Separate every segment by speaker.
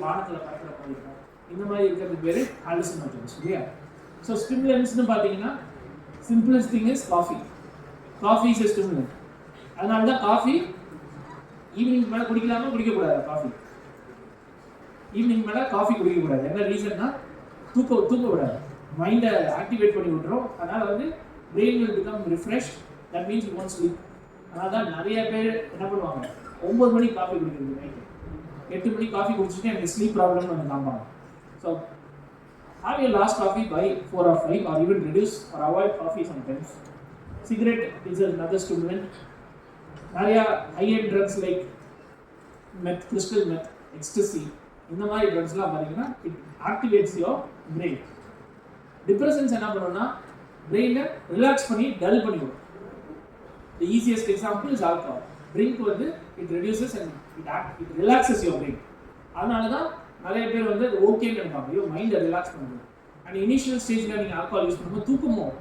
Speaker 1: வானத்தில் பறக்கிற மாதிரி இருக்கும். இந்த மாதிரி இருக்கிறது பேர் ஹாலுசினோஜன்ஸ் இல்லையா? ஸோ ஸ்டிமுலன்ஸ்னு பார்த்தீங்கன்னா simplest thing is coffee. Coffee is a stimulant. அதனால தான் காஃபி ஈவினிங் மேலே குடிக்கலாமா குடிக்கக்கூடாது. காஃபி ஈவினிங் மேலே காஃபி குடிக்கக்கூடாது. என்ன ரீசன்னா தூக்க விடாது, மைண்டை ஆக்டிவேட் பண்ணி விட்டுரும். அதனால் வந்து brain will become refreshed, that means you won't sleep. அதனால தான் நிறைய பேர் என்ன பண்ணுவாங்க, 9 மணிக்கு காஃபி குடிக்கிறது, நைட்டு 8 மணிக்கு காஃபி குடிச்சிட்டு எனக்கு ஸ்லீப் ப்ராப்ளம்னு வந்து காமிப்பாங்க. So have your last coffee by 4 or 5 or even reduce or avoid coffee sometimes. Cigarette is another stimulant. நிறையா high-end drugs like meth, crystal meth, ecstasy, இந்த மாதிரி ட்ரக்ஸ்லாம் பார்த்தீங்கன்னா it activates your brain. Depressions என்ன பண்ணுன்னா பிரெயினை relax பண்ணி dull பண்ணிவிடும். The easiest example is alcohol. Drink வந்து it reduces and it relaxes your brain. அதனால தான் நிறைய பேர் வந்து அது ஓகேன்னு நினைப்பாங்க, ஐயோ மைண்டை ரிலாக்ஸ் பண்ணுறது. அண்ட் இனிஷியல் ஸ்டேஜில் நீங்கள் ஆல்கஹால் யூஸ் பண்ணும்போது தூக்கமும்.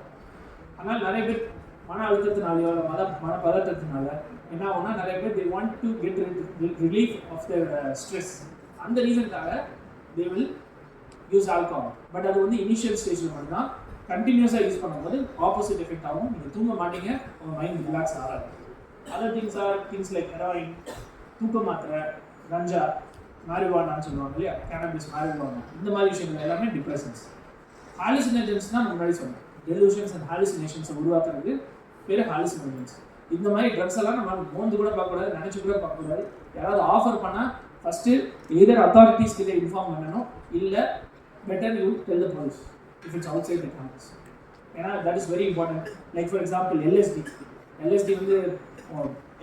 Speaker 1: அதனால் நிறைய பேர் மன அழுத்தத்தினாலையோ மன பதட்டத்தினால என்ன ஆகும்னா நிறைய பேர் they want to get relief of their stress. அந்த ரீசனுக்காக they will use alcohol. But அது வந்து இனிஷியல் ஸ்டேஜில் மட்டும்தான். கண்டினியூஸாக யூஸ் பண்ணும்போது ஆப்போசிட் எஃபெக்ட் ஆகும். நீங்கள் தூங்க மாட்டீங்க, உங்கள் மைண்ட் ரிலாக்ஸ் ஆகாது. அதர் திங்ஸ் லைக் ஹெராயின், தூக்க மாத்திரை, கஞ்சா, மாரிவானான்னு சொல்லுவாங்க இல்லையா, கேனபிஸ், மாரிவானா, இந்த மாதிரி விஷயங்கள் எல்லாமே டிப்ரெஷன்ஸ். ஹாலுசினேஷன்ஸ் தான் முன்னாடி சொன்னேன். டெலூஷன்ஸ் அண்ட் ஹாலுசினேஷன்ஸை உருவாக்குறது பேர் ஹாலுசினேஷன்ஸ். இந்த மாதிரி ட்ரக்ஸ் எல்லாம் நம்ம மோந்து கூட பார்க்கக்கூடாது, நினச்சி கூட பார்க்கக்கூடாது. யாராவது ஆஃபர் பண்ணால் ஃபஸ்ட்டு எதர் அத்தாரிட்டிஸ் கிட்ட இன்ஃபார்ம் பண்ணணும், இல்லை better you tell the police if it's outside the campus. ஏன்னா that is very important. Like for example LSD வந்து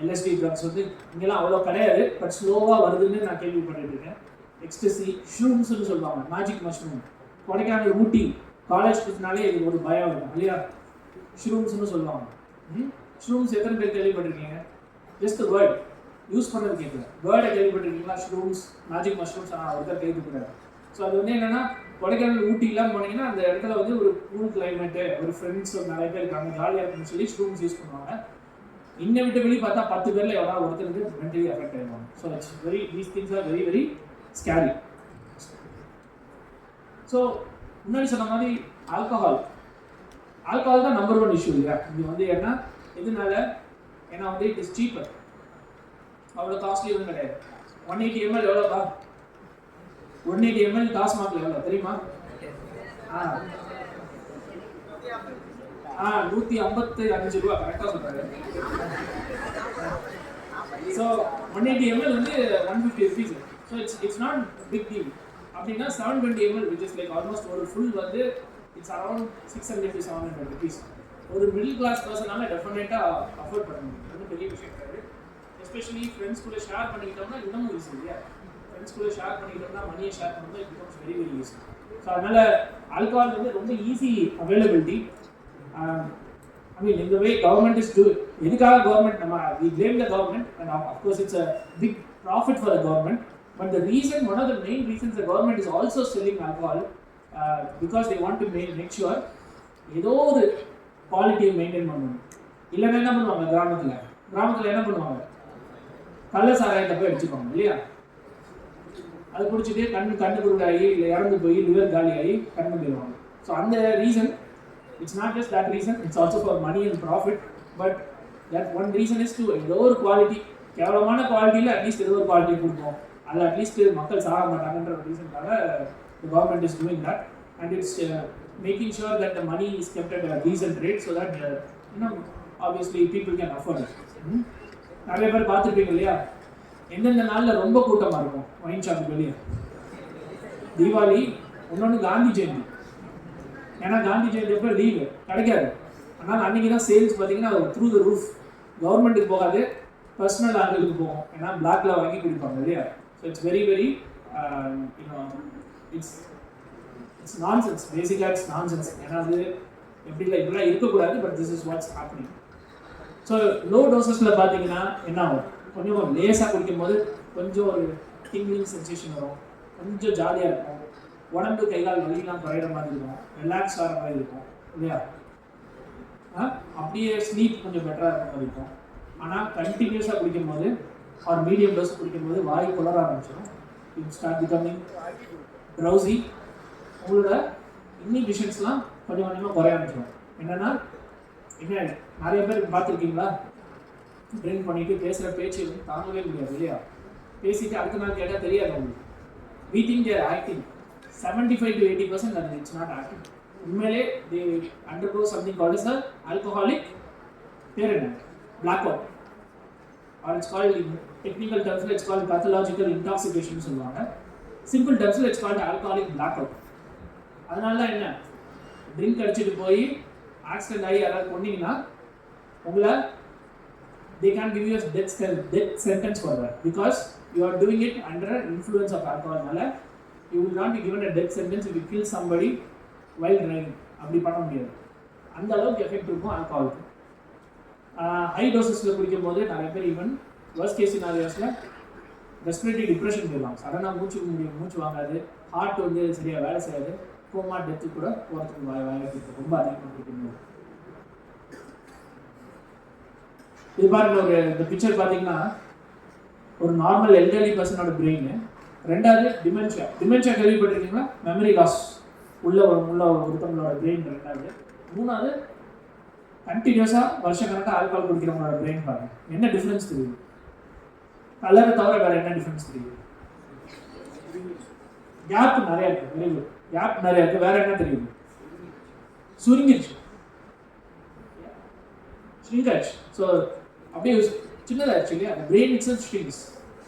Speaker 1: LSD drugs வந்து இங்கெல்லாம் அவ்வளோ கிடையாது, பட் ஸ்லோவாக வருதுன்னு நான் கேள்விப்பட்டு இருக்கேன். எக்ஸ்டசி, ஷ்ரூம்ஸ்னு சொல்லுவாங்க, மேஜிக் மஷ்ரூம். கொடைக்கானல், ஊட்டி, காலேஜ் பற்றினாலே இது ஒரு பயம் இருக்கும் இல்லையா? ஷ்ரூம்ஸ்னு சொல்லுவாங்க. ஷ்ரூம்ஸ் எத்தனை பேர் கேள்விப்பட்டிருக்கீங்க? ஜஸ்ட் வேர்ட் யூஸ் பண்ணுறது கேட்கல, வேர்டை கேள்விப்பட்டிருக்கீங்களா? ஷ்ரூம்ஸ், மேஜிக் மஷ்ரூம்ஸ். ஆனால் ஒருத்தர் கேள்விப்படாது. ஸோ அது வந்து என்னென்னா, கொடைக்கானல் ஊட்டிலாம் போனீங்கன்னா அந்த இடத்துல வந்து ஒரு கூல் கிளைமேட்டு, ஒரு ஃப்ரெண்ட்ஸ் நிறைய பேர் இருக்காங்க, ஜாலியாக இருக்குன்னு சொல்லி ஷ்ரூம்ஸ் யூஸ் பண்ணுவாங்க. இன்னவிட்டபிளி பார்த்தா 10 பேரில் எவ்வளோ ஒருத்தருக்கு மென்டலி அஃபெக்ட் ஆகிடுவாங்க. So it's very, these things are very very scary. So முன்னாடி சொன்ன மாதிரி ஆல்கஹால் தான் நம்பர் 1 இஷ்யூ இல்லையா? இது வந்து என்ன எதுனால? ஏன்னா வந்து இட் இஸ் சீப்பர், அவ்வளோ காஸ்ட்லி எதுவும் கிடையாது. 180 ml எவ்வளோப்பா? 180 ml டாஸ்மாக்ல எவ்வளோ தெரியுமா? 155 ரூபா, கரெக்டாக சொல்கிறாரு. ஸோ 180 ml வந்து 150 rupees. So it's not big deal. அப்படின்னா 720 ml which is like almost ஒரு ஃபுல் வந்து இட்ஸ் அரௌண்ட் 600 to 700 rupees. ஒரு மிடில் கிளாஸ் பர்சனால டெஃபினட்டாக அஃபோர்ட் பண்ண முடியும். அது பெரிய விஷயம் கிடையாது. எஸ்பெஷலி ஃப்ரெண்ட்ஸ் கூட ஷேர் பண்ணிக்கிட்டோம்னா இன்னமும் ஈஸி இல்லையா? ஃப்ரெண்ட்ஸ் கூட ஷேர் பண்ணிக்கிட்டோம்னா மணியை ஷேர் பண்ணும்போது it becomes very very easy. So அதனால் ஆல்கஹால் வந்து ரொம்ப easy availability. I mean, in the way government is doing, எதுக்காக கவர்மெண்ட் நம்ம we blame the government and of course it's a big profit for the government, but the reason, one of the main reasons the government is also selling alcohol because they want to make sure ஏதோ ஒரு குவாலிட்டியை maintain பண்ணணும். இல்லைன்னா என்ன பண்ணுவாங்க, கிராமத்தில் என்ன பண்ணுவாங்க, கள்ள சாராயத்தை போய் அடிச்சுப்பாங்க இல்லையா? அது குடிச்சிட்டு கண்ணு குருடாகி இல்லை இறந்து போய் லிவர் காலி ஆகி கண்ணு போயிடுவாங்க. ஸோ அந்த reason, it's not just that reason, it's also for money and profit, but that one reason is to ஏதோ ஒரு குவாலிட்டி, கேவலமான குவாலிட்டியில் அட்லீஸ்ட் ஏதோ ஒரு குவாலிட்டி கொடுப்போம், அது அட்லீஸ்ட் மக்கள் சாக மாட்டாங்கன்ற ஒரு ரீசனுக்காக the government is doing that, and it's making sure that the money is kept at a decent rate so that obviously people can afford it. நிறைய பேர் பார்த்துருப்பீங்க இல்லையா, எந்தெந்த நாளில் ரொம்ப கூட்டமாக இருக்கும் ஒயின் ஷாப்புக்கு வெளியே? தீபாவளி, இன்னொன்று காந்தி ஜெயந்தி. ஏன்னா காந்தி ஜெயந்தி எப்போ லீவு கிடைக்காது, ஆனால் அன்றைக்கி தான் சேல்ஸ் பார்த்தீங்கன்னா த்ரூ த ரூஃப். கவர்மெண்ட்டுக்கு போகாது, பர்சனல் ஆண்களுக்கு போகும். ஏன்னா பிளாக்ல வாங்கி குடிப்பாங்க இல்லையா? So it's very very it's nonsense. பேசிக்காக இட்ஸ் நான்சென்ஸ். ஏன்னா அது இப்படிலாம் இருக்கக்கூடாது, but this is what's happening. So low டோசஸில் பார்த்தீங்கன்னா என்ன ஆகும், கொஞ்சம் லேஸாக குடிக்கும் போது கொஞ்சம் ஒரு டிங்லிங் சென்சேஷன் வரும், கொஞ்சம் ஜாலியாக இருக்கும், உடம்பு கைகால் வலிலாம் குறையிற மாதிரி இருக்கும், ரிலாக்ஸ் ஆகிற மாதிரி இருக்கும் இல்லையா? அப்படியே ஸ்லீப் கொஞ்சம் பெட்டராக இருக்க மாதிரி இருக்கும். ஆனால் கண்டினியூஸாக குடிக்கும் போது, ஆர் மீடியம் டோஸ் குடிக்கும் போது வாய் குளர ஆரம்பிச்சிடும், யூ ஸ்டார்ட் பிகமிங் ட்ரௌசி. உங்களோட இன்ஹிபிஷன்ஸ்லாம் கொஞ்சம் கொஞ்சமாக குறைய ஆரம்பிச்சிடும். என்னென்னா என்ன நிறைய பேர் பார்த்துருக்கீங்களா, ட்ரிங்க் பண்ணிவிட்டு பேசுகிற பேச்சு தாங்கவே முடியாது இல்லையா? பேசிட்டு அடுத்த நாள் கேட்டால் தெரியாது உங்களுக்கு. we think they are acting. 75 to 80% that it's not acting. உண்மையிலே they undergo something called as a alcoholic blackout, or it's called, in technical terms it's called pathological intoxication சொல்லுவாங்க. simple terms it's called alcoholic blackout. அதனால என்ன, drink அடிச்சுட்டு போய் accident ஆகி யாராவது கொண்டீங்கன்னா உங்களை they can't give you a death sentence for that because you are doing it under influence of alcohol. You will not be given a death sentence if you kill somebody while driving. அப்படி பண்ண முடியாது. அந்த அளவுக்கு effect இருக்கும் ஆல்கஹாலுக்கு. High டோசஸில் குடிக்கும் போது நிறைய பேர் ஈவன் வர்ஸ்ட் கேஸ் சினாரியோஸில் ரெஸ்பிரேட்டரி டிப்ரெஷன் போயிடலாம். சடனாக மூச்சு வாங்காது, ஹார்ட் வந்து சரியாக வேலை செய்யாது, கோமா டெத்து கூட போகிறதுக்கு வாய்ப்பு இருக்குது ரொம்ப அதிகமாக குடிக்கும்போது. இது பாருங்க, இந்த பிக்சர் பார்த்தீங்கன்னா ஒரு நார்மல் எல்டர்லி பர்சனோட பிரெயின். ரெண்டாவது டிமென்ஷியா கேள்விப்பட்டிருக்கீங்களா? மெமரி லாஸ் உள்ள ஒருத்தவங்களோட பிரெயின் ரெண்டாவது. மூணாவது கண்டினியூஸாக வருஷக்கணக்காக ஆல்கஹால் குடிக்கிறவங்களோட பிரெயின் பாருங்க. என்ன டிஃப்ரென்ஸ் தெரியுது? கலரை தவிர வேற என்ன டிஃப்ரென்ஸ் தெரியுது? கேப் நிறையா இருக்கு. வெரி குட், கேப் நிறையா இருக்கு. வேற என்ன தெரியுது? சுருங்கிருச்சு, shrinkage. So அப்படியே சின்னதாகிடுச்சு இல்லையா? the brain itself shrinks.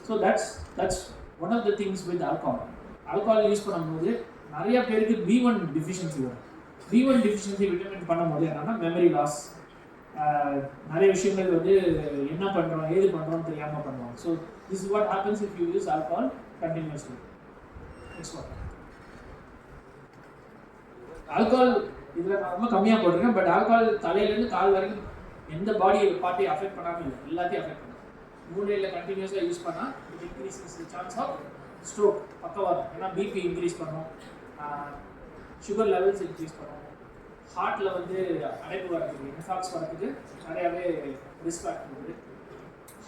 Speaker 1: So that's one of the things with alcohol use பண்ணும்போது நிறைய பேருக்கு B1 deficiency வரும். B1 deficiency விட்டமின் பண்ணும்போது என்னன்னா மெமரி லாஸ், நிறைய விஷயங்கள் வந்து என்ன பண்ணுறோம் ஏது பண்ணுறோம் தெரியாமல் பண்ணுவோம். So this is what happens if you use alcohol continuously. Next one. Alcohol இதில் நான் ரொம்ப கம்மியாக போட்டிருக்கேன். பட் ஆல்கஹால் தலையிலேருந்து கால் வரைக்கும் எந்த பாடி பார்ட்டியை அஃபெக்ட் பண்ணாமல் இல்லை, எல்லாத்தையும் அஃபெக்ட் பண்ணும். மூளையில் கண்டினியூஸாக யூஸ் பண்ணால் it increases the chance of stroke, பக்கவாதம். ஏன்னா பிபி இன்க்ரீஸ் பண்ணும், சுகர் லெவல்ஸ் இன்க்ரீஸ் பண்ணும், ஹார்ட்டில் வந்து அடைப்பு வரதுக்கு, இன்ஃபாக்ட்ஸ் வரதுக்கு நிறையாவே ரிஸ்க் ஃபேக்டர் இருக்குது.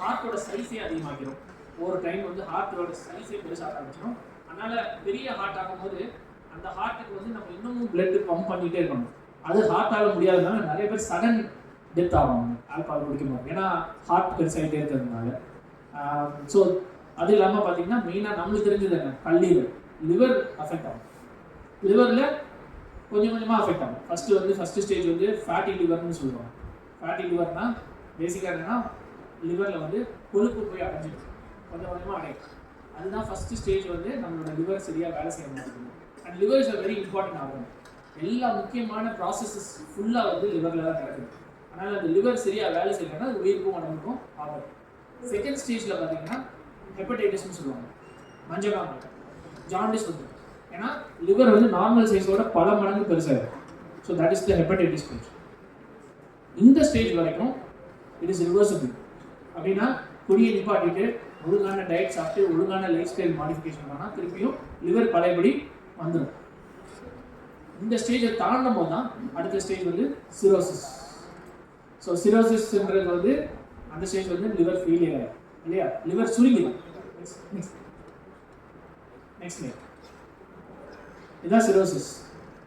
Speaker 1: ஹார்ட்டோட சைஸே அதிகமாகிடும். ஒரு டைம் வந்து ஹார்ட்டோட சைஸே பெருசாக ஆரம்பிச்சிடும். அதனால் பெரிய ஹார்ட் ஆகும்போது அந்த ஹார்ட்டுக்கு வந்து நம்ம இன்னமும் பிளட் பம்ப் பண்ணிகிட்டே இருக்கணும். அது ஹார்ட்டால் முடியாததுனால நிறைய பேர் சடன் டெத் ஆகும் ஆல்கஹால் குடிக்கும்போது, ஏன்னா ஹார்ட் பெருசாகிட்டே இருக்கிறதுனால. ஸோ அது இல்லாமல் பார்த்தீங்கன்னா மெயினாக நம்மளுக்கு தெரிஞ்சது என்ன, கல்லீரல், லிவர் அஃபெக்ட் ஆகும். லிவரில் கொஞ்சம் கொஞ்சமாக அஃபெக்ட் ஆகும். ஃபஸ்ட்டு ஸ்டேஜ் வந்து ஃபேட்டி லிவர்னு சொல்லுவாங்க. ஃபேட்டி லிவர்னா பேசிக்காக என்னன்னா லிவரில் வந்து கொழுப்பு போய் அடைஞ்சிடும், கொஞ்சம் கொஞ்சமாக அடையும். அதுதான் ஃபஸ்ட்டு ஸ்டேஜ் வந்து நம்மளோட லிவர் சரியாக வேலை செய்ய மாட்டேங்குது. And liver is a very important ஆகும். எல்லா முக்கியமான ப்ராசஸஸ் ஃபுல்லாக வந்து லிவரில் தான் நடக்குது. அதனால் அந்த லிவர் சரியாக வேலை செய்யலைன்னா அது உயிருக்கும் உடம்புக்கும் ஆகும். செகண்ட் ஸ்டேஜில் பார்த்தீங்கன்னா ஹெப்படைட்டிஸ்னு சொல்லுவாங்க, மஞ்சக்காமல், ஜாண்டிஸ் வந்து. ஏன்னா லிவர் வந்து நார்மல் சைஸோட பல மடங்கு பெருசாகும். So that is the hepatitis stage. இந்த ஸ்டேஜ் வரைக்கும் இட் இஸ் ரிவர்சிபிள். அப்படின்னா குடியை நிப்பாட்டிட்டு ஒழுங்கான டயட் சாப்பிட்டு ஒழுங்கான லைஃப் ஸ்டைல் மாடிஃபிகேஷன் பண்ணால் திருப்பியும் லிவர் பழையபடி வந்துடும். இந்த ஸ்டேஜை தாண்டும் போது தான் அடுத்த ஸ்டேஜ் வந்து சிரோசிஸ். ஸோ சிரோசிஸ்ன்றது வந்து அந்த ஸ்டேஜ் வந்து லிவர் ஃபெயிலியர் ஆகும் இல்லையா? லிவர் சுருங்கிடும். நெக்ஸ்ட் இதுதான் சிரோசிஸ்.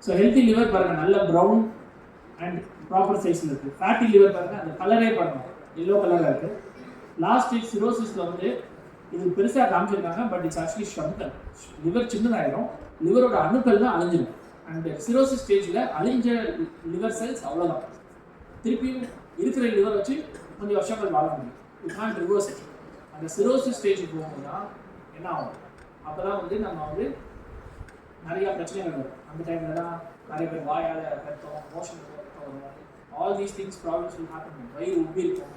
Speaker 1: ஸோ ஹெல்த்தி லிவர் பாருங்கள் நல்ல ப்ரௌன் அண்ட் ப்ராப்பர் சைஸில் இருக்குது. ஃபேட்டி லிவர் பாருங்கள் அந்த கலரே பாருங்கள் எல்லோ கலராக இருக்குது. லாஸ்ட் ஸ்டேஜ் சிரோசிஸில் வந்து இது பெருசாக காமிச்சிருக்காங்க, பட் இட்ஸ் ஆக்சுவலி ஷ்ரங்கன். லிவர் சின்னதாயிடும், லிவரோட அணுக்கள் தான் அழிஞ்சிடும். அண்ட் சிரோசிஸ் ஸ்டேஜில் அழிஞ்ச லிவர் செல்ஸ் அவ்வளோதான். திருப்பியும் இருக்கிற லிவர் வச்சு கொஞ்சம் வருஷங்கள் வாழ முடியும். It can't reverse it. அந்த சிரோசிஸ் ஸ்டேஜுக்கு போகும்போது தான் என்ன ஆகும், அப்போ தான் வந்து நம்ம வந்து நிறையா பிரச்சனைகள் வரும். அந்த டைமில் தான் நிறைய பேர் வாயால் ரத்தம், மோஷன் ரத்தம் வரும். All these things problems will happen. வயிறு உப்பி இருக்கும்,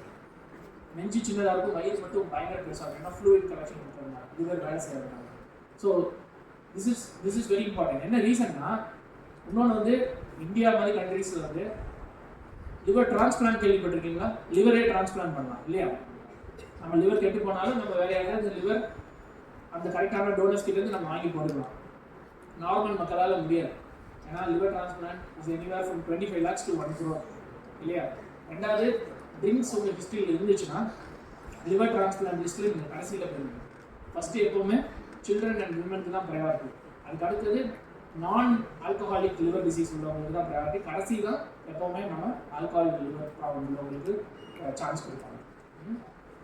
Speaker 1: நெஞ்சு சின்னதாக இருக்கும், வயிறு மட்டும் பயங்கர பெருசாகும். ஏன்னா ஃப்ளூயிட் கலெக்ஷன் இருக்கிறதுனால, லிவர் வேலை செய்யறதுனால. So this is very important. என்ன ரீசன்னா, இன்னொன்று வந்து இந்தியா மாதிரி கண்ட்ரீஸில் வந்து லிவர் டிரான்ஸ்பிளான்ட் கேள்விப்பட்டிருக்கீங்களா? லிவரே டிரான்ஸ்பிளான்ட் பண்ணலாம் இல்லையா? நம்ம லிவர் கெட்டு போனாலும் நம்ம வேற யாராவது லிவர் அந்த கரெக்டான டோனர்ஸ் கிட்டேருந்து நம்ம வாங்கி போட்டுக்கலாம். நார்மல் மக்களால் முடியாது. ஏன்னா liver transplant is anywhere from 25 lakhs to 1 crore இல்லையா? ரெண்டாவது ட்ரிங்க்ஸ் உங்கள் ஹிஸ்ட்ரியில் இருந்துச்சுன்னா லிவர் டிரான்ஸ்பிளான்ட் லிஸ்ட்டில் நீங்கள் கடைசியில் போயிருங்க. ஃபஸ்ட்டு எப்போவுமே சில்ட்ரன் அண்ட் விமனுக்கு தான் ப்ரையாரிட்டி. அதுக்கு அடுத்தது நான் ஆல்கஹாலிக் லிவர் டிசீஸ் உள்ளவங்களுக்கு தான் ப்ரையாரிட்டி. கடைசி தான் எப்போவுமே நம்ம ஆல்கஹாலிக் லிவர் ப்ராப்ளம் உள்ளவங்களுக்கு சான்ஸ் கொடுப்பாங்க.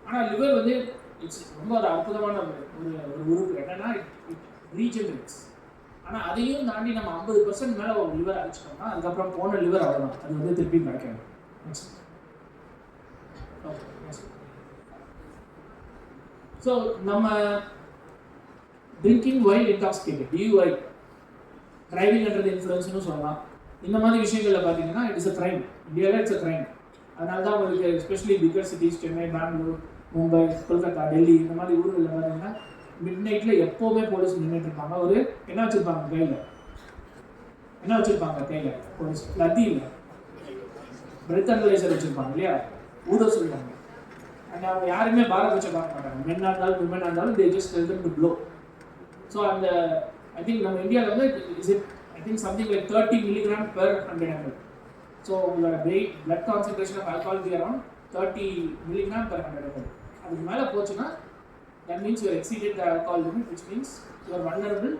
Speaker 1: ஆனால் லிவர் வந்து இட்ஸ் ரொம்ப ஒரு அற்புதமான ஒரு உறுப்பு. என்னன்னா இட் ரீஜெனரேட்ஸ். ஆனால் அதையும் தாண்டி நம்ம 50% மேலே ஒரு லிவர் அடிச்சிட்டோம்னா அதுக்கப்புறம் போன லிவர் அவ்வளோதான், அது வந்து திருப்பி கிடைக்காது. ஸோ நம்ம drinking while intoxicated, DUI, driving under the இன்ஃப்ளூயன்ஸ்னு சொல்லலாம். இந்த மாதிரி விஷயங்களில் பார்த்தீங்கன்னா இட்ஸ் அ கிரைம். இந்தியாவில் இட்ஸ் அ கிரைம். அதனால தான் உங்களுக்கு especially bigger cities, Chennai, Bangalore, Mumbai, Kolkata, Delhi இந்த மாதிரி ஊர்களில் பார்த்தீங்கன்னா மிட் நைட்டில் எப்போவுமே போலீஸ் நின்றுட்டு இருப்பாங்க. ஒரு என்ன வச்சுருப்பாங்க கையில், என்ன வச்சுருப்பாங்க கையில் போலீஸ், லத்தி இல்லை, பிரெத் அனலைசர் வச்சுருப்பாங்க இல்லையா, ஊத சொல்லுவாங்க. அண்ட் அவங்க யாருமே பாரத் வச்சு பார்க்க மாட்டாங்க. மென்னாக இருந்தாலும் விமனாக இருந்தாலும் they just tell them to blow. So அந்த ஐ திங்க் நம்ம இந்தியாவில் வந்து I think something like 30 milligram per 100 ml. ஸோ உங்களோட blood concentration of alcohol be around 30 milligram per 100 ml. அதுக்கு மேலே போச்சுன்னா that means you are exceeded the alcohol limit, which means you are vulnerable,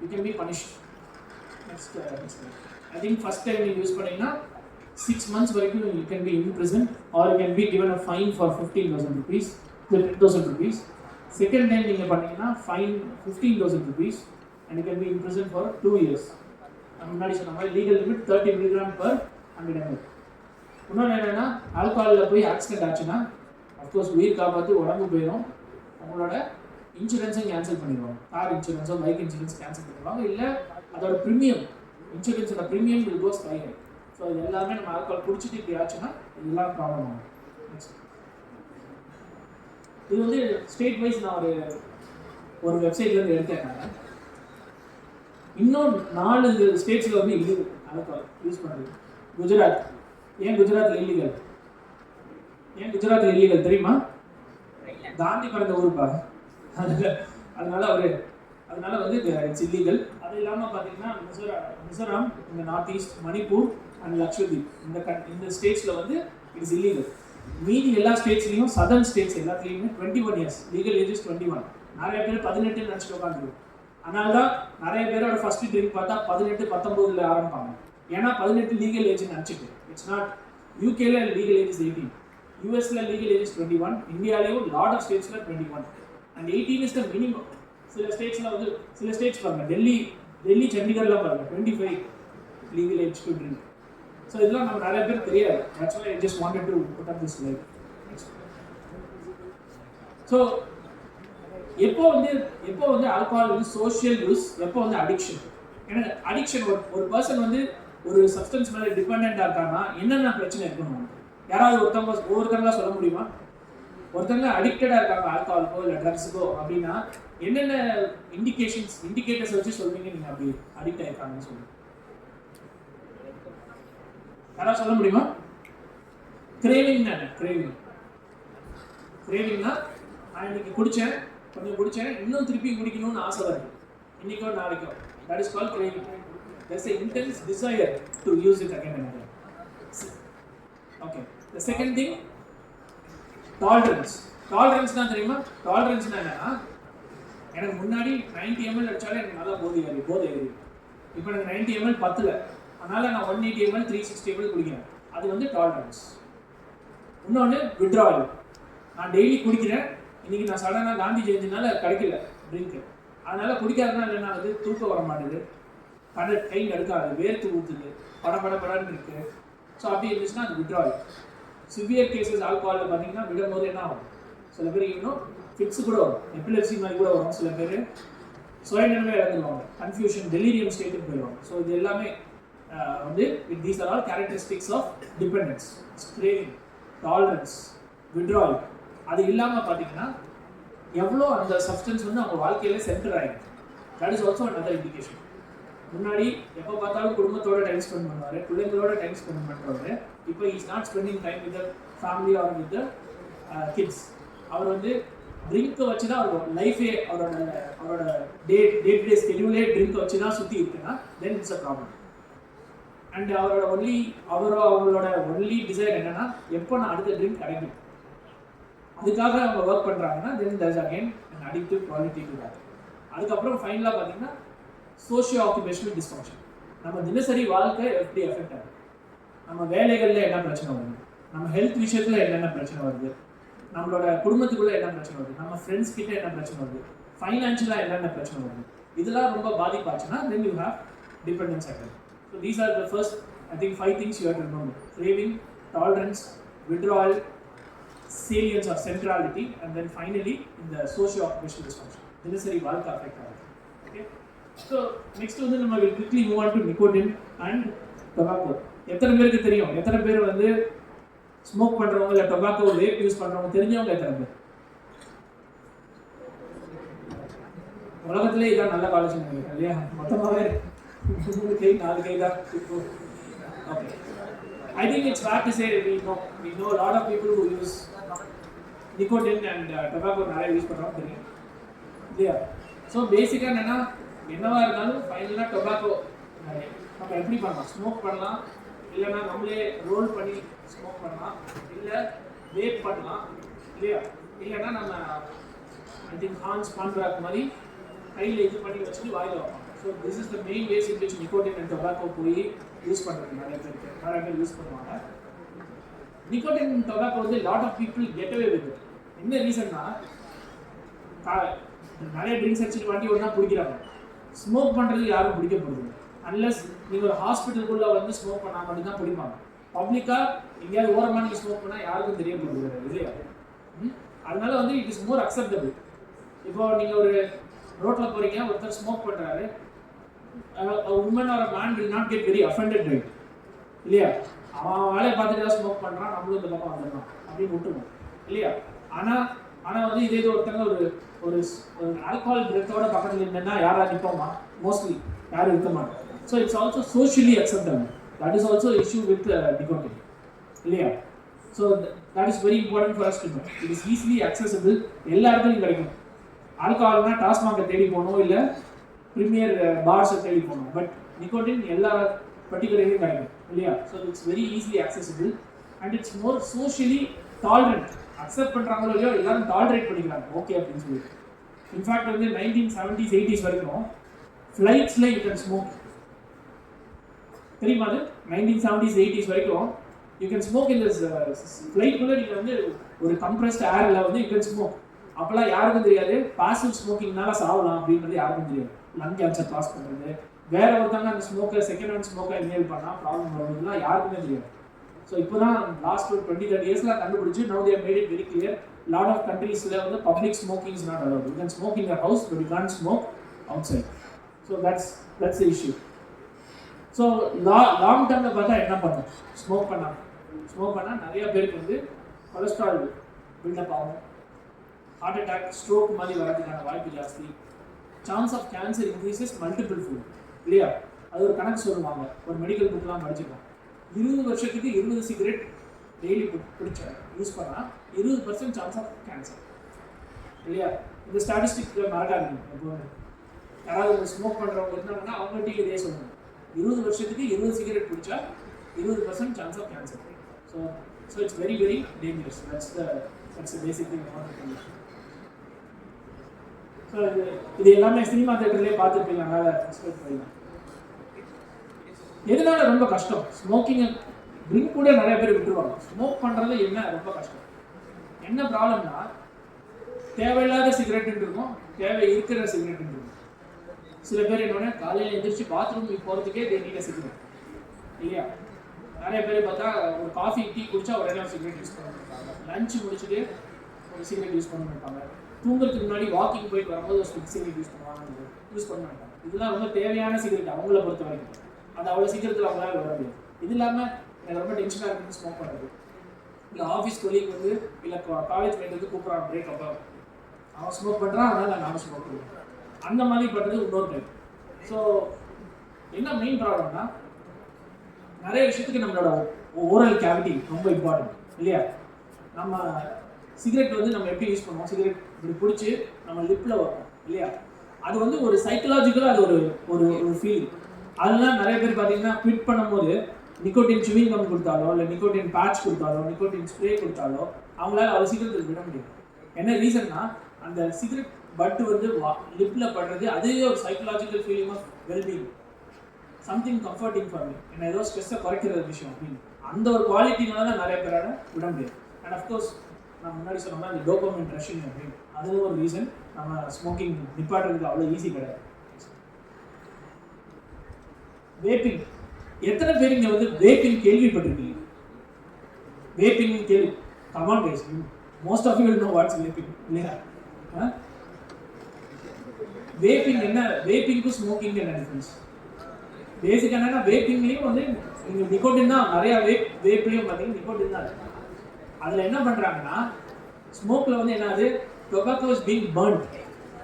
Speaker 1: you can be punished. Next I think first time you use பண்ணீங்கன்னா 6 months வரைக்கும் you can be imprisoned or you can be given a fine for 15,000 rupees, 10,000 rupees. Second time நீங்கள் பண்ணீங்கன்னா fine 15,000 rupees and you can be imprisoned for 2 years. நான் முன்னாடி சொன்ன மாதிரி legal limit 30 milligram per 100 ml. இன்னொன்று என்னென்னா ஆல்கஹாலில் போய் ஆக்சிடென்ட் ஆச்சுன்னா அஃப்கோர்ஸ் உயிர் காப்பாற்றி உடம்பு போயிடும், அவங்களோட இன்சூரன்ஸும் கேன்சல் பண்ணிடுவாங்க. கார் இன்சூரன்ஸோ பைக் இன்சூரன்ஸ் கேன்சல் பண்ணிடுவாங்க. இல்லை அதோட ப்ரீமியம், இன்சூரன்ஸோட premium will go sky high. So இது எல்லாமே நம்ம ஆல்கஹால் குடிச்சிட்டு இப்படி ஆச்சுன்னா இதெல்லாம் ப்ராப்ளம் ஆகும். இது வந்து ஸ்டேட் வைஸ் நான் ஒரு வெப்சைட்லேருந்து எடுத்தேன். இன்னும் 4 ஸ்டேட்ஸில் வந்து இல்லீகல் ஆல்கஹால் யூஸ் பண்ணுறது. குஜராத், ஏன் குஜராத்தில் இல்லீகல்? ஏன் குஜராத்தில் இல்லீகல் தெரியுமா? காந்தி பிறந்த ஊருப்பா, அதனால வந்து இட்ஸ் இல்லீகல். அது இல்லாமல் பார்த்தீங்கன்னா மிசோராம், இந்த north east, Manipur and Lakshadweep, இந்த ஸ்டேட்ஸில் வந்து இட்ஸ் இல்லீகல். மீதி எல்லா ஸ்டேட்ஸ்லையும் சதர்ன் ஸ்டேட்ஸ் எல்லாத்துலேயுமே 21 years, லீகல் ஏஜஸ் 21. நிறைய பேர் 18 நினச்சிட்டு உட்காந்துருக்கும். அதனால தான் நிறைய பேரோட ஃபர்ஸ்ட் ட்ரிங்க் பார்த்தா 18, 19 ஆரம்பிப்பாங்க. ஏன்னா 18 லீகல் ஏஜ் நினச்சிட்டு. It's not. யூகேல லீகல் ஏஜ் இஸ் 18, யூஎஸ்ல லீகல் ஏஜ் இஸ் 21, இந்தியாவிலேயும் லாட் ஆஃப் ஸ்டேட்ஸில் 21 and 18 இஸ் த மினிமம். சில ஸ்டேட்ஸில் வந்து சில ஸ்டேட்ஸ் பாருங்க, டெல்லி சண்டிகர்லாம் பாருங்க 25 legal age to drink. So இதெல்லாம் நம்ம நிறைய பேர் தெரியாது. That's why I just wanted to put up this live. So எப்போ வந்து ஆல்கஹால் வந்து சோஷியல் யூஸ், எப்போ வந்து அடிக்ஷன்? ஏன்னா அடிக்ஷன் ஒரு பர்சன் வந்து ஒரு சப்ஸ்டன்ஸ் மேலே டிபெண்டாக இருக்காங்கன்னா என்னென்ன பிரச்சனை இருக்கணும்? யாராவது ஒவ்வொருத்தங்களா சொல்ல முடியுமா? ஒருத்தங்க அடிக்டடாக இருக்காங்க ஆல்கஹாலுக்கோ இல்லை ட்ரக்ஸுக்கோ அப்படின்னா என்னென்ன இண்டிகேட்டர்ஸ் வச்சு சொல்வீங்க நீங்கள் அப்படி அடிக்ட் ஆகிருக்காங்கன்னு சொல்லுங்க. யாராவது சொல்ல முடியுமா? கிரேவிங்னா என்ன? கிரேவிங்னா நான் இன்னைக்கு கொஞ்சம் குடித்தேன், இன்னும் திருப்பி குடிக்கணும்னு ஆசை வருது, இன்னைக்கோ நாளைக்கோ. That is called craving. There's an intense desire to use it again and again. Okay. The second thing, tolerance. Tolerance na theriyuma? Tolerance na enna? எனக்கு முன்னாடி 90 ml அடிச்சாலே எனக்கு நல்லா போதை ஏறி. இப்போ எனக்கு 90 ml பத்தல, அதனால நான் 180 ml 360 ml குடிக்கிறேன். அது வந்து டாலரன்ஸ். இன்னொன்று விட்ராவல். நான் டெய்லி குடிக்கிறேன், இன்னைக்கு நான் சடனாக காந்தி ஜெயந்தினால கிடைக்கல ட்ரிங்க்கு, அதனால குடிக்காதனால என்ன ஆகுது? தூக்கம் வர மாட்டேது, கை நடுக்காது, வேர்த்து ஊற்றுது, படன்னு இருக்கு. ஸோ அப்படி இருந்துச்சுன்னா அது விட்ராவல். சிவியர் கேசஸ் ஆல்கஹாலில் பார்த்தீங்கன்னா விடும்போது என்ன ஆகும்? சில பேர் இன்னும் ஃபிட்ஸ் கூட வரும், எபிலெப்சி மாதிரி கூட வரும். சில பேர் சுயநினைவே இழந்துருவாங்க, கன்ஃபியூஷன், டெலிரியம் ஸ்டேட்டுக்கு போயிடுவாங்க. ஸோ இது எல்லாமே வந்து these are all characteristics of dependence. Craving, tolerance, withdrawal. அது இல்லாமல் பார்த்தீங்கன்னா எவ்வளோ அந்த சப்ஸ்டன்ஸ் வந்து அவங்க வாழ்க்கையில் சென்டர் ஆகிடும். That is also another indication. முன்னாடி எப்போ பார்த்தாலும் குடும்பத்தோட டைம் ஸ்பெண்ட் பண்ணுவார், பிள்ளைங்களோட டைம் ஸ்பெண்ட் பண்ணுறவர் இப்போ is not spending time with the family or with the kids. அவர் வந்து ட்ரிங்க்கை வச்சு தான் அவரோட லைஃபே, அவரோட டே டு டே ஸ்கெடியூலே ட்ரிங்க்கை வச்சு தான் சுற்றி இருக்குன்னா then it's a problem. And அவங்களோட ஒன்லி டிசைர் என்னன்னா எப்போ நான் அடுத்த ட்ரிங்க் கிடைக்கும், அதுக்காக அவங்க ஒர்க் பண்ணுறாங்கன்னா தென் there's again an addictive quality to that. அதுக்கப்புறம் ஃபைனலாக பார்த்தீங்கன்னா சோஷியோ ஆக்குபேஷனல் டிஸ்ஃபங்க்ஷன். நம்ம தினசரி வாழ்க்கை எப்படி எஃபெக்ட் ஆகுது, நம்ம வேலைகளில் என்ன பிரச்சனை வருது, நம்ம ஹெல்த் விஷயத்தில் என்னென்ன பிரச்சனை வருது, நம்மளோட குடும்பத்துக்குள்ளே என்ன பிரச்சனை வருது, நம்ம ஃப்ரெண்ட்ஸ் கிட்ட என்ன பிரச்சனை வருது, ஃபைனான்ஷியலாக என்னென்ன பிரச்சனை வருது, இதெல்லாம் ரொம்ப பாதிப்பாச்சுன்னா then you have dependence cycle. So these are the first, I think, 5 things you have to remember: craving, tolerance, withdrawal, salience or centrality, and then finally in the socio-occupational dysfunction. தினசரி வாழ்க்கை அஃபெக்ட் ஆகுது. Okay, so next வந்து நம்ம will quickly move on to nicotine and tobacco. எத்தனை பேருக்கு தெரியும், எத்தனை பேர் வந்து ஸ்மோக் பண்ணுறவங்க இல்லை டொபாக்கோ வேப் யூஸ் பண்ணுறவங்க தெரிஞ்சவங்க எத்தனை பேர்? உலகத்திலே இதான் நல்ல காலேஜ் நினைக்கிறேன் இல்லையா? மொத்தமாகவே 3 கை 4 கை தான். Okay, I think it's fair to say we know a lot of people who use nicotine and tobacco நிறைய யூஸ் பண்ணுறோம் தெரியும் இல்லையா? ஸோ பேசிக்காக என்னவா இருந்தாலும் ஃபைனலாக டொபாக்கோ நம்ம எப்படி பண்ணலாம், ஸ்மோக் பண்ணலாம், இல்லைன்னா நம்மளே ரோல் பண்ணி ஸ்மோக் பண்ணலாம், இல்லை வேப் பண்ணலாம் இல்லையா? இல்லைன்னா நம்ம ஐ திங்க் ஹான்ஸ் பான்பிராக் மாதிரி கையில் இது பண்ணி வச்சுட்டு வாயில் வைப்பாங்க. So this is the main ways in which nicotine and tobacco போய் யூஸ் பண்ணுறது நிறைய பேர் யூஸ் பண்ணுவாங்க. நிக்கோட்டின் டொபாக்கோ வந்து lot of people get away with. என்ன ரீசன்னா, நிறைய ட்ரிங்க்ஸ் அடிச்சுட்டு வண்டி ஒன்றா பிடிக்கிறாங்க. ஸ்மோக் பண்ணுறது யாரும் பிடிக்க போகிறது அன்லஸ் நீங்கள் ஒரு ஹாஸ்பிட்டலுக்குள்ளே வந்து ஸ்மோக் பண்ணால் மட்டும்தான் பிடிப்பாங்க. பப்ளிக்காக எங்கேயாவது ஓரமாக நீங்கள் ஸ்மோக் பண்ணால் யாருக்கும் தெரிய போகிறது இல்லையா? அதனால வந்து இட் இஸ் மோர் அக்செப்டபிள். இப்போ நீங்கள் ஒரு ரோட்டில் போகிறீங்க, ஒருத்தர் ஸ்மோக் பண்ணுறாரு, woman or man will not get very offended right இல்லையா? அவன் வேலையை பார்த்துட்டு தான் ஸ்மோக் பண்ணுறான், நம்மளும் இந்த பக்கம் வந்துடணும் அப்படின்னு விட்டுருவோம் இல்லையா? ஆனால் வந்து இதே ஒருத்தங்க ஒரு ஒரு ஆல்கஹால் பிரெத்தோட பக்கத்தில் இருந்தேன்னா யாராவது நிற்போமா? மோஸ்ட்லி யாரும் இருக்க மாட்டோம். So it's also socially acceptable. That is also issue with nicotine இல்லையா? So that is very important for us to know. It is easily accessible, எல்லா இடத்துலையும் கிடைக்கும். ஆல்கஹால்னா டாஸ்மாகை தேடி போகணும், இல்லை ப்ரீமியர் பார்ஸை தேடி போகணும். பட் நிக்கோட்டின் எல்லா பர்டிகுலர்லையும் கிடைக்கும் இல்லையா? So it's very easily accessible and it's more socially tolerant. Accept பண்ணுறாங்களோ இல்லையோ எல்லாரும் டாலரேட் பண்ணிக்கிறாங்க ஓகே அப்படின்னு சொல்லி. இன்ஃபேக்ட் வந்து 1970s 80s வரைக்கும் ஃப்ளைட்ஸில் யூ கேன் ஸ்மோக். தெரியுமா? அது 1970s 80s வரைக்கும் யூ கேன் ஸ்மோக் இந்த ஃப்ளைட்குள்ளே நீங்கள் வந்து ஒரு கம்ப்ரஸ்ட் ஏரில் வந்து யூ கேன் ஸ்மோக். அப்போல்லாம் யாருக்கும் தெரியாது பாசிவ் ஸ்மோக்கிங்னால சாவலாம் அப்படின்றது யாருக்கும் தெரியாது. லங் கேன்சர் காஸ் பண்ணுறது, வேற ஒருத்தவங்க அந்த ஸ்மோக்கை செகண்ட் ஹேண்ட் ஸ்மோக்கை இன்ஹேல் பண்ணால் ப்ராப்ளம் வருதுலாம் யாருக்குமே தெரியாது. ஸோ இப்போ தான் லாஸ்ட் ஒரு 20-30 இயர்ஸில் கண்டுபிடிச்சி now they made it very clear. Lot of கண்ட்ரீஸில் வந்து public smoking is not allowed. You can smoke in your house but you can't smoke outside. So that's the issue. So long டர்மில் பார்த்தா என்ன பண்ணும்? Smoke பண்ணால் நிறைய பேருக்கு வந்து கொலஸ்ட்ரால் பில்டப் ஆகும், ஹார்ட் அட்டாக், ஸ்ட்ரோக் மாதிரி வரதுக்கான வாய்ப்பு ஜாஸ்தி, chance of cancer increases multiple fold இல்லையா? அது ஒரு கணக்கு சொல்லுவாங்க, ஒரு மெடிக்கல் புக்லாம் படிச்சுக்கோம். 20 வருஷத்துக்கு 20 சிகரெட் டெய்லி பிடிச்ச யூஸ் பண்ணால் 20% சான்ஸ் ஆஃப் கேன்சர் இல்லையா? இந்த ஸ்டாட்டிஸ்டிக் மறக்காதீங்க. எப்போது யாராவது ஸ்மோக் பண்ணுறவங்க இருந்தாங்கன்னா அவங்கள்ட்ட இதே சொல்லணும். 20 வருஷத்துக்கு 20 சிகரெட் பிடிச்சா 20% chance of cancer. So it's very very dangerous. That's the basic thing. So இது எல்லாமே சினிமா தேட்டர்லேயே பார்த்துருப்பீங்க, அதனால் எக்ஸ்பெக்ட் பண்ணலாம். எதனால ரொம்ப கஷ்டம்? ஸ்மோக்கிங் ட்ரிங்க் கூட நிறைய பேர் விட்டுருவாங்க. ஸ்மோக் பண்ணுறது என்ன ரொம்ப கஷ்டம்? என்ன ப்ராப்ளம்னா, தேவையில்லாத சிகரெட் இருக்கும், தேவை இருக்கிற சிகரெட் இருக்கும். சில பேர் என்னன்னா காலையில் எந்திரிச்சு பாத்ரூம் போகிறதுக்கே தேடிட்ட சிகரெட் இல்லையா? நிறைய பேர் பார்த்தா ஒரு காஃபி டீ குடிச்சா உடனே ஒரு சிகரெட் யூஸ் பண்ணிருப்பாங்க. லஞ்ச் முடிச்சுட்டு ஒரு சிகரெட் யூஸ் பண்ணிருப்பாங்க. தூங்குறதுக்கு முன்னாடி வாக்கிங் போயிட்டு வரும்போது ஒரு சிகரெட் யூஸ் பண்ண மாட்டாங்க. இதெல்லாம் ரொம்ப தேவையான சிகரெட் அவங்கள பொறுத்த வரைக்கும். அது அவ்வளோ சீக்கிரத்தில் அவங்களால வர முடியாது. இது இல்லாமல் எனக்கு ரொம்ப டென்ஷனாக இருக்குன்னு ஸ்மோக் பண்ணுறது, இல்லை ஆஃபீஸ் கொலீக் வந்து இல்லை காலேஜ் மேட் வந்து கூப்பிட்றான் பிரேக் அப்போ அவன் ஸ்மோக் பண்ணுறான், அதனால் நானும் ஸ்மோக் பண்ணுவேன். அந்த மாதிரி பண்ணுறது இன்னொரு டைப். ஸோ என்ன மெயின் ப்ராப்ளம்னா, நிறைய விஷயத்துக்கு நம்மளோட ஓரல் கேவிட்டி ரொம்ப இம்பார்ட்டன்ட் இல்லையா? நம்ம சிகரெட் வந்து நம்ம எப்படி யூஸ் பண்ணுவோம்? சிகரெட் இப்படி பிடிச்சி நம்ம லிப்பில் வைப்போம் இல்லையா? அது வந்து ஒரு சைக்கலாஜிக்கலாக அது ஒரு ஒரு ஃபீல். அதெல்லாம் நிறைய பேர் பார்த்தீங்கன்னா குவிட் பண்ணும்போது நிக்கோட்டின் சுவிங் கம் கொடுத்தாலோ, இல்லை நிக்கோட்டின் பேட்ச் கொடுத்தாலோ, நிக்கோட்டின் ஸ்ப்ரே கொடுத்தாலோ அவங்களால அவ்வளோ சீக்கிரத்தில் விட முடியும். என்ன ரீசன்னா, அந்த சிகரெட் பட் வந்து லிப்பில் படுறது அதுவே ஒரு psychological feeling of wellbeing, something comforting for me, என்ன ஏதோ ஸ்ட்ரெஸ்ஸை குறைக்கிற விஷயம் அப்படின்னு அந்த ஒரு குவாலிட்டினால தான் நிறைய பேரால விட முடியாது. அண்ட் அஃப்கோர்ஸ் நான் முன்னாடி சொன்ன மாதிரி டோபமைன் ரஷிங் அப்படின்னு அதுவும் ஒரு ரீசன் நம்ம ஸ்மோக்கிங் நிப்பாட்டுறதுக்கு அவ்வளோ ஈஸி கிடையாது. வேப்பிங், எத்தனை பேர் இங்கே வந்து வேப்பிங் கேள்விப்பட்டிருக்கீங்க? வேப்பிங் கேள்வி, come on guys, most of you will know what's vaping இல்லையா? வேப்பிங் என்ன, வேப்பிங்க்கும் ஸ்மோக்கிங்க்கு என்ன டிஃபரன்ஸ்? பேசிக் என்னன்னா வேப்பிங்லேயும் வந்து நீங்கள் நிக்கோட்டின் தான் நிறையா வேப்லேயும் பார்த்தீங்கன்னா நிக்கோட்டின் தான் இருக்கு. அதில் என்ன பண்ணுறாங்கன்னா ஸ்மோக்கில் வந்து என்ன ஆகுது, டொபாக்கோ இஸ் பீங் பர்ன்ட்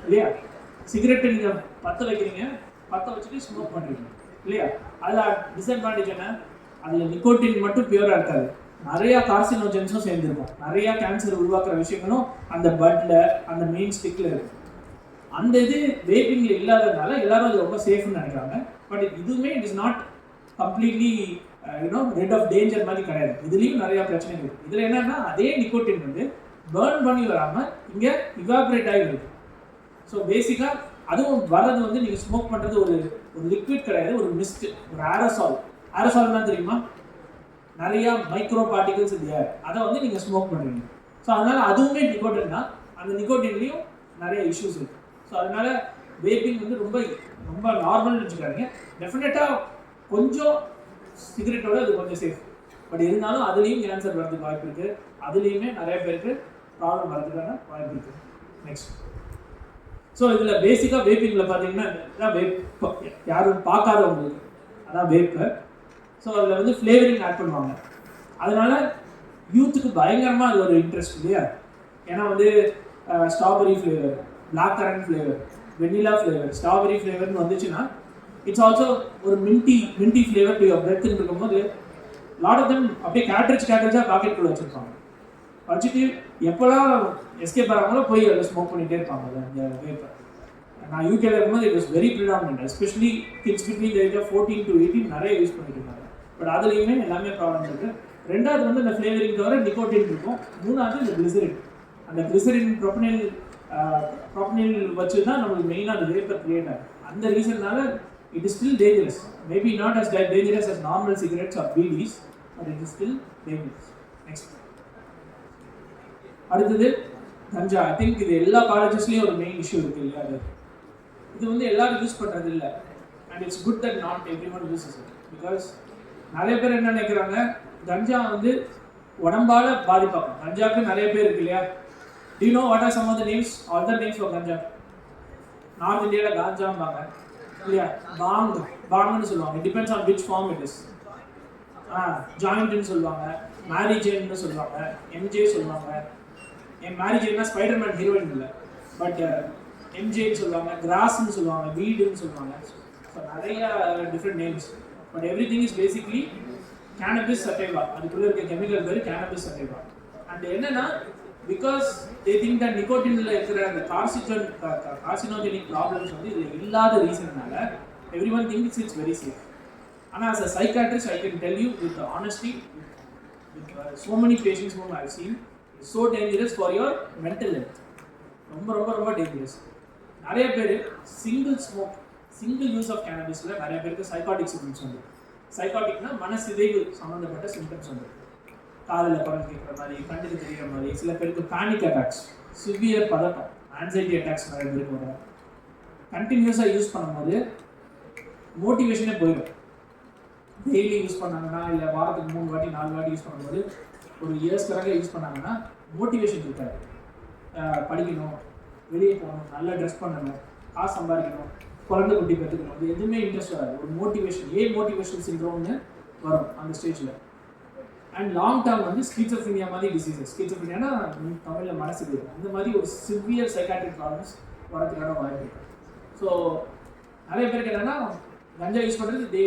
Speaker 1: இல்லையா? சிகரெட்டை நீங்கள் பற்ற வைக்கிறீங்க, பற்ற வச்சுட்டு ஸ்மோக் பண்ணுறீங்க இல்லையா? அதில் டிஸ்அட்வான்டேஜ் என்ன, அதில் நிக்கோட்டின் மட்டும் பியூராக இருக்காது, நிறையா கார்சினோஜன்ஸும் சேர்ந்துருக்கும், நிறையா கேன்சர் உருவாக்குற விஷயங்களும் அந்த பட்டில் அந்த மெயின் ஸ்டிக்கில் இருக்கும். அந்த இது வேப்பிங்கில் இல்லாததுனால எல்லாரும் அது ரொம்ப சேஃப்னு நினைக்கிறாங்க. பட் இதுவுமே it is not completely rid of danger மாதிரி கிடையாது. இதுலேயும் நிறையா பிரச்சனை இருக்குது. இதில் என்னன்னா அதே நிக்கோட்டின் வந்து பேர்ன் பண்ணி வராமல் இங்கே இவாப்ரேட் ஆகி வருது. ஸோ பேசிக்காக அதுவும் வர்றது வந்து நீங்கள் ஸ்மோக் பண்ணுறது ஒரு லிக்விட் கிடையாது, ஒரு மிஸ்ட், ஒரு ஏரோசால். ஏரோசால்னா தெரியுமா? நிறையா மைக்ரோ பார்ட்டிகல்ஸ் இது ஏர், அதை வந்து நீங்கள் ஸ்மோக் பண்ணுறீங்க. ஸோ அதனால் அதுவுமே நிக்கோட்டின் தான். அந்த நிக்கோட்டின்லேயும் நிறைய இஷ்யூஸ் இருக்குது. ஸோ அதனால் வேப்பிங் வந்து ரொம்ப ரொம்ப நார்மல்னு வச்சுக்காதீங்க. டெஃபினட்டாக கொஞ்சம் சிகரெட்டோட அது கொஞ்சம் சேஃப், பட் இருந்தாலும் அதுலேயும் கேன்சர் வரதுக்கு வாய்ப்பு இருக்குது, அதுலேயுமே நிறைய பேருக்கு ப்ராப்ளம் வரதுக்கான வாய்ப்பு இருக்குது. நெக்ஸ்ட், ஸோ இதில் பேசிக்காக வேப்பிங்கில் பார்த்தீங்கன்னா வேப் யாரும் பார்க்காதவங்களுக்கு அதான் வேப்பு. ஸோ அதில் வந்து ஃப்ளேவரிங் ஆட் பண்ணுவாங்க. அதனால் யூத்துக்கு பயங்கரமாக அது ஒரு இன்ட்ரெஸ்ட் இல்லையா? ஏன்னா வந்து strawberry flavour, black currant flavour, vanilla flavour, strawberry ஃப்ளேவர்னு வந்துச்சுன்னா இட்ஸ் ஆல்சோ ஒரு மின்டி ஃப்ளேவர் டு யுவர் பிரெத்ன்னு இருக்கும்போது லாட் ஆஃப் தெம் அப்படியே கேட்ரேஜாக பாக்கெட்டுக்குள்ள வச்சுருப்பாங்க. வச்சுட்டு எப்போலாம் எஸ்கேப் ஆகிறாங்களோ போய் அதில் ஸ்மோக் பண்ணிகிட்டே இருப்பாங்க அந்த வேப்பர். நான் யூகேல இருக்கும்போது it was very predominant, especially kids between the age of 14 to 18 நிறைய யூஸ் பண்ணிட்டு இருக்காங்க. பட் அதுலேயுமே எல்லாமே ப்ராப்ளம் இருக்குது. ரெண்டாவது வந்து இந்த ஃப்ளேவரிங் தவிர நிக்கோட்டின் இருக்கும். மூணாவது இந்த கிளிசரின். அந்த கிளிசரின் ப்ரொப்பனைல் வச்சு தான் நம்மளுக்கு மெயினாக அந்த வேப்பர் கிரியேட் ஆகும். அந்த ரீசன்னால it is still dangerous. Maybe not as dangerous as normal cigarettes or beedis, but it is still dangerous. Next, அடுத்தது கஞ்சா. ஐ திங்க் இது எல்லா காலேஜஸ்லேயும் ஒரு மெயின் இஷ்யூ இருக்குது இல்லையா? இது வந்து எல்லாரும் யூஸ் பண்ணுறது இல்லை. And it's good that not every one uses it. Because நிறைய பேர் என்ன நினைக்கிறாங்க, கஞ்சா வந்து உடம்பால் பாதிப்பாகும். கஞ்சாவுக்கு நிறைய பேர் இருக்கு இல்லையா? Do you know what are some of the names, other names for ganja? North India ganjaம்பாங்க இல்லையா? பாங்னு சொல்லுவாங்க. It depends on which form it is. ஜாயிண்ட்னு சொல்லுவாங்க, மேரி ஜேன்னு சொல்லுவாங்க, எம்ஜே சொல்லுவாங்க. மேரி ஜேன்னா ஸ்பைடர்மேன் ஹீரோயின் இல்லை, பட் எம்ஜேன்னு சொல்லுவாங்க, கிராஸ்ன்னு சொல்லுவாங்க, வீடுன்னு சொல்லுவாங்க. ஸோ நிறைய different names. But everything is basically cannabis sativa. அதுக்குள்ளே இருக்க கெமிக்கல் பேர் கேனபிஸ் சட்டைவா. அண்ட் என்னன்னா பிகாஸ் தே திங்க் தட் நிக்கோட்டினில் இருக்கிற அந்த கார்சினோஜெனிக் ப்ராப்ளம்ஸ் வந்து இதில் இல்லாத ரீசன்னால everyone thinks it's very safe. ஆனால் as a psychiatrist I can tell you with honesty, with so many patients whom I have seen, it's so dangerous for your mental health. ரொம்ப ரொம்ப ரொம்ப dangerous. நிறைய பேர் single use of கேனபிஸில் நிறைய பேருக்கு psychotic symptoms வந்து, சைக்காட்டிக்னா மனசிதைவு சம்மந்தப்பட்ட சிம்டம்ஸ் வந்து, காதில் குரல் கேட்குற மாதிரி, கண்ணுக்கு தெரிகிற மாதிரி, சில பேருக்கு பேனிக் அட்டாக்ஸ், சிவியர் பதட்டம், ஆன்சைட்டி அட்டாக்ஸ் நிறைய பேருக்கு வரும். கண்டினியூஸாக யூஸ் பண்ணும்போது மோட்டிவேஷனே போயிடும். டெய்லி யூஸ் பண்ணாங்கன்னா, இல்லை வாரத்துக்கு 3 வாட்டி 4 வாட்டி யூஸ் பண்ணும்போது, ஒரு இயர்ஸ் கணக்காக யூஸ் பண்ணாங்கன்னா மோட்டிவேஷன் இருக்காது. படிக்கணும், வெளியே போகணும், நல்லா ட்ரெஸ் பண்ணணும், காசு சம்பாதிக்கணும், குழந்தை குட்டி பெற்றுக்கணும், அது எதுவுமே இன்ட்ரெஸ்ட் வராது. ஒரு மோட்டிவேஷன் சிண்ட்ரோம்னு வரும் அந்த ஸ்டேஜில். அண்ட் லாங் டேர்ம் வந்து ஸ்கிசோஃப்ரினியா மாதிரி டிசீசஸ், ஸ்கிசோஃப்ரினியானா தமிழில் மனசு இருக்கும், இந்த மாதிரி ஒரு சிவியர் சைக்காட்ரிக் ப்ராப்ளம்ஸ் வரதுக்கான வாய்ப்பு இருக்குது. ஸோ நிறைய பேருக்கு என்னென்னா கஞ்சா யூஸ் பண்ணுறது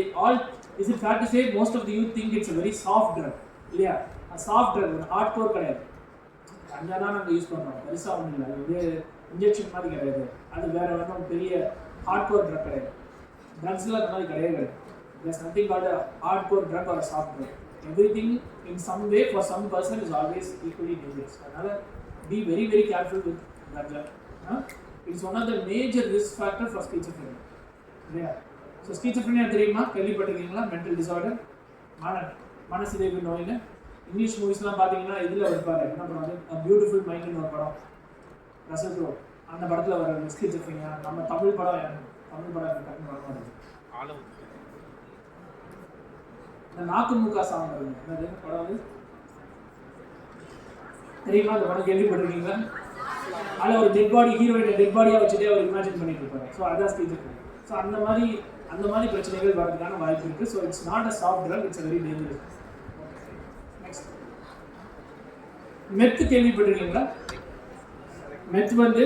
Speaker 1: is it fair to say most of the youth think it's very soft drug இல்லையா? சாஃப்ட் ட்ரக், ஒரு ஹார்ட் கோர் கிடையாது. கஞ்சா தான் நாங்கள் யூஸ் பண்ணுறோம், பெருசாக ஒன்றும் இல்லை, அது வந்து இன்ஜெக்ஷன் மாதிரி கிடையாது, அது வேறு ஒன்றும் பெரிய ஹார்ட் கோர் ட்ரக் கிடையாது. ட்ரக்ஸ்லாம் அந்த மாதிரி கிடையாது. there's nothing called a hardcore drug or a soft drug. Everything in some way for some person is always equally dangerous. அதனால be very very careful with ganja. It's one of the major risk factor for schizophrenia இல்லையா? So schizophrenia தெரியுமா, கேள்விப்பட்டிருக்கீங்களா? Mental disorder, மனசிதைவு நோய்னு. English மூவிஸ்லாம் பார்த்தீங்கன்னா இதில் இருப்பார், என்ன படம், பியூட்டிஃபுல் மைண்ட்னு ஒரு படம், ரசல் ப்ரோ, அந்த படத்தில் வர ஸ்கீசோஃப்ரெனியா. நம்ம தமிழ் படம் டக்குன்னு வர மாட்டேங்குது. இந்த நாக்கு மூக்கா சாங் வருங்க, என்னது படம் அது தெரியுமா? அந்த படம் கேள்விப்பட்டிருக்கீங்களா? அதில் ஒரு டெட் பாடி, ஹீரோயினை டெட் பாடியாக வச்சுட்டே அவர் இமேஜின் பண்ணிட்டு இருப்பாரு. ஸோ அதான் ஸ்கீசோஃப்ரெனியா. ஸோ அந்த மாதிரி பிரச்சனைகள் வரதுக்கான வாய்ப்பு இருக்குது. So it's not a soft drug, it's a very dangerous. Next, meth கேள்விப்பட்டிருக்கீங்களா? மெத் வந்து